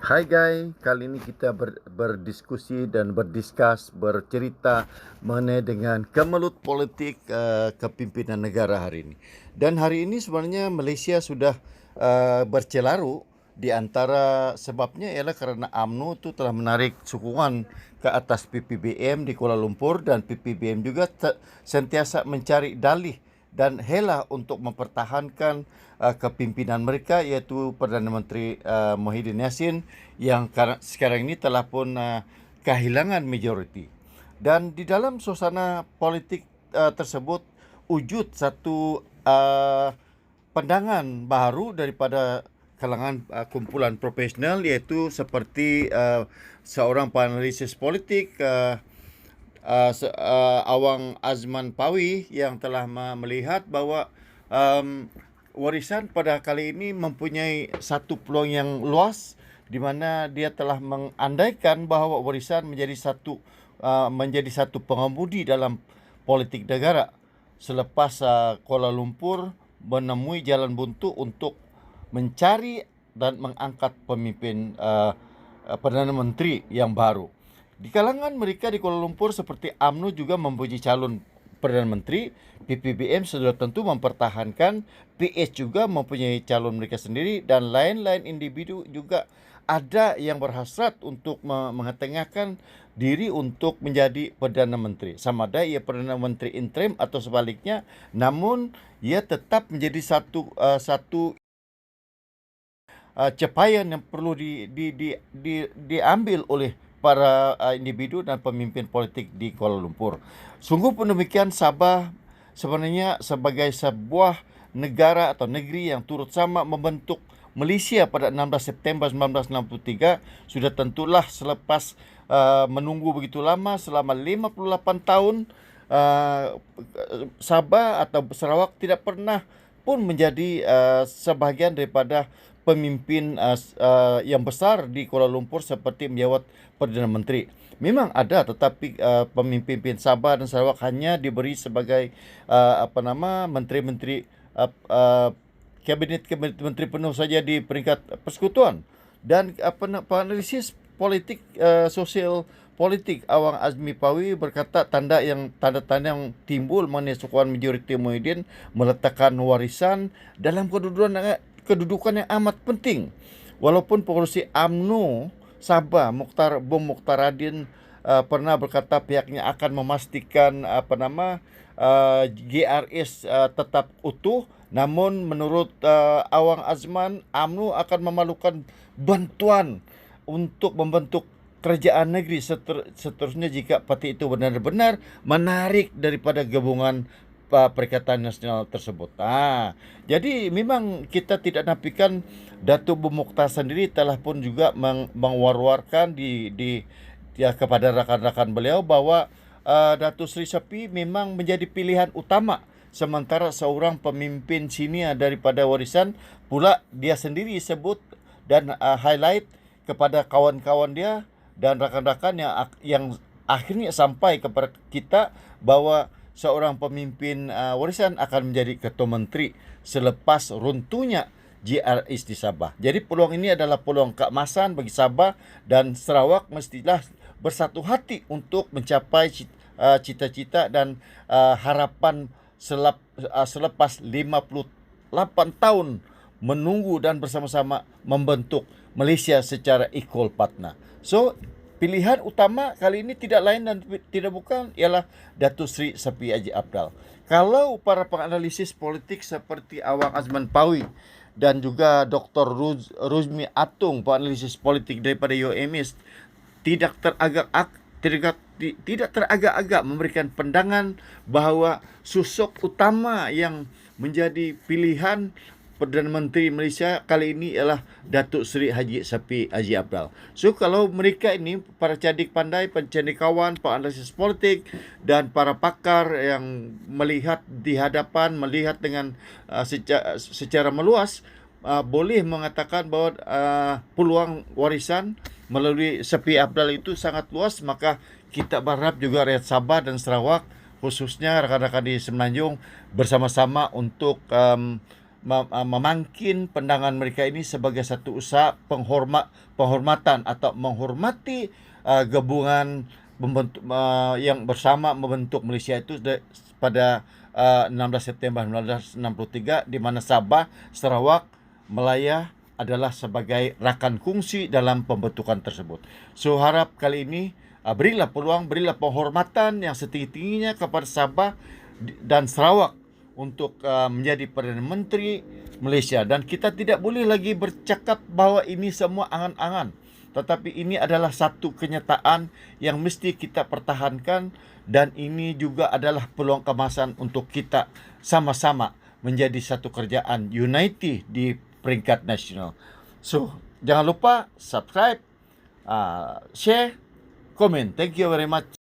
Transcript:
Hai guys, kali ini kita berdiskusi dan bercerita mengenai dengan kemelut politik kepimpinan negara hari ini. Dan hari ini sebenarnya Malaysia sudah bercelaru, di antara sebabnya ialah kerana UMNO itu telah menarik sokongan ke atas PPBM di Kuala Lumpur, dan PPBM juga sentiasa mencari dalih dan hela untuk mempertahankan kepimpinan mereka, iaitu Perdana Menteri Muhyiddin Yassin yang sekarang ini telah pun kehilangan majoriti. Dan di dalam suasana politik tersebut wujud satu pandangan baru daripada kalangan kumpulan profesional, iaitu seperti seorang penalisis politik Awang Azman Pawi, yang telah melihat bahawa warisan pada kali ini mempunyai satu peluang yang luas, di mana dia telah mengandaikan bahawa warisan menjadi satu pengemudi dalam politik negara selepas Kuala Lumpur menemui jalan buntu untuk mencari dan mengangkat pemimpin Perdana Menteri yang baru. Di kalangan mereka di Kuala Lumpur seperti UMNO juga mempunyai calon Perdana Menteri, PPBM sudah tentu mempertahankan, PS juga mempunyai calon mereka sendiri, dan lain-lain individu juga ada yang berhasrat untuk mengetengahkan diri untuk menjadi Perdana Menteri. Sama ada ia Perdana Menteri interim atau sebaliknya, namun ia tetap menjadi satu capaian yang perlu diambil oleh para individu dan pemimpin politik di Kuala Lumpur. Sungguh pun demikian, Sabah sebenarnya sebagai sebuah negara atau negeri yang turut sama membentuk Malaysia pada 16 September 1963, sudah tentulah selepas menunggu begitu lama selama 58 tahun, Sabah atau Sarawak tidak pernah pun menjadi sebahagian daripada pemimpin yang besar di Kuala Lumpur seperti menjawat Perdana Menteri. Memang ada, tetapi pemimpin Sabah dan Sarawak hanya diberi sebagai menteri-menteri, kabinet menteri penuh saja di peringkat persekutuan. Dan analisis politik, sosial politik Awang Azmi Pawi berkata tanda-tanda yang timbul mengenai sokongan majoriti Muhyiddin meletakkan warisan dalam kedudukan yang amat penting. Walaupun pengurusi UMNO Sabah Bom Mukhtaradin pernah berkata pihaknya akan memastikan GRS tetap utuh, namun menurut Awang Azman, UMNO akan memerlukan bantuan untuk membentuk kerajaan negeri seterusnya jika parti itu benar-benar menarik daripada gabungan Perikatan Nasional tersebut. Jadi memang kita tidak nafikan Datuk Bom Mokhtar sendiri telah pun juga mengwar-warkan kepada rakan-rakan beliau bahawa Datuk Seri Sepi memang menjadi pilihan utama, sementara seorang pemimpin senior daripada warisan pula dia sendiri sebut dan highlight kepada kawan-kawan dia dan rakan-rakan yang akhirnya sampai kepada kita bahawa seorang pemimpin warisan akan menjadi ketua menteri selepas runtuhnya GRS di Sabah. Jadi peluang ini adalah peluang keemasan bagi Sabah, dan Sarawak mestilah bersatu hati untuk mencapai cita-cita dan harapan selepas 58 tahun menunggu dan bersama-sama membentuk Malaysia secara equal partner. So, pilihan utama kali ini tidak lain dan tidak bukan ialah Datuk Seri Sepi Haji Abdal. Kalau para penganalisis politik seperti Awang Azman Pawi dan juga Dr. Ruzmi Atung, penganalisis politik daripada UMS, tidak teragak-agak memberikan pandangan bahawa sosok utama yang menjadi pilihan Perdana Menteri Malaysia kali ini ialah Datuk Seri Haji Sepi Haji Abdal. So kalau mereka ini, para cadik pandai, pencendikawan, penganalisis politik dan para pakar yang melihat dengan secara meluas, boleh mengatakan bahawa peluang warisan melalui Sepi Abdal itu sangat luas, maka kita berharap juga rakyat Sabah dan Sarawak, khususnya rakan-rakan di Semenanjung, bersama-sama untuk memangkin pandangan mereka ini sebagai satu usaha penghormatan atau menghormati gabungan yang bersama membentuk Malaysia itu pada 16 September 1963, di mana Sabah, Sarawak, Melaya adalah sebagai rakan kongsi dalam pembentukan tersebut. So harap kali ini berilah peluang, berilah penghormatan yang setinggi-tingginya kepada Sabah dan Sarawak untuk menjadi Perdana Menteri Malaysia. Dan kita tidak boleh lagi bercakap bahawa ini semua angan-angan, tetapi ini adalah satu kenyataan yang mesti kita pertahankan, dan ini juga adalah peluang keemasan untuk kita sama-sama menjadi satu kerajaan unity di peringkat nasional. So, jangan lupa subscribe, share, komen. Thank you very much.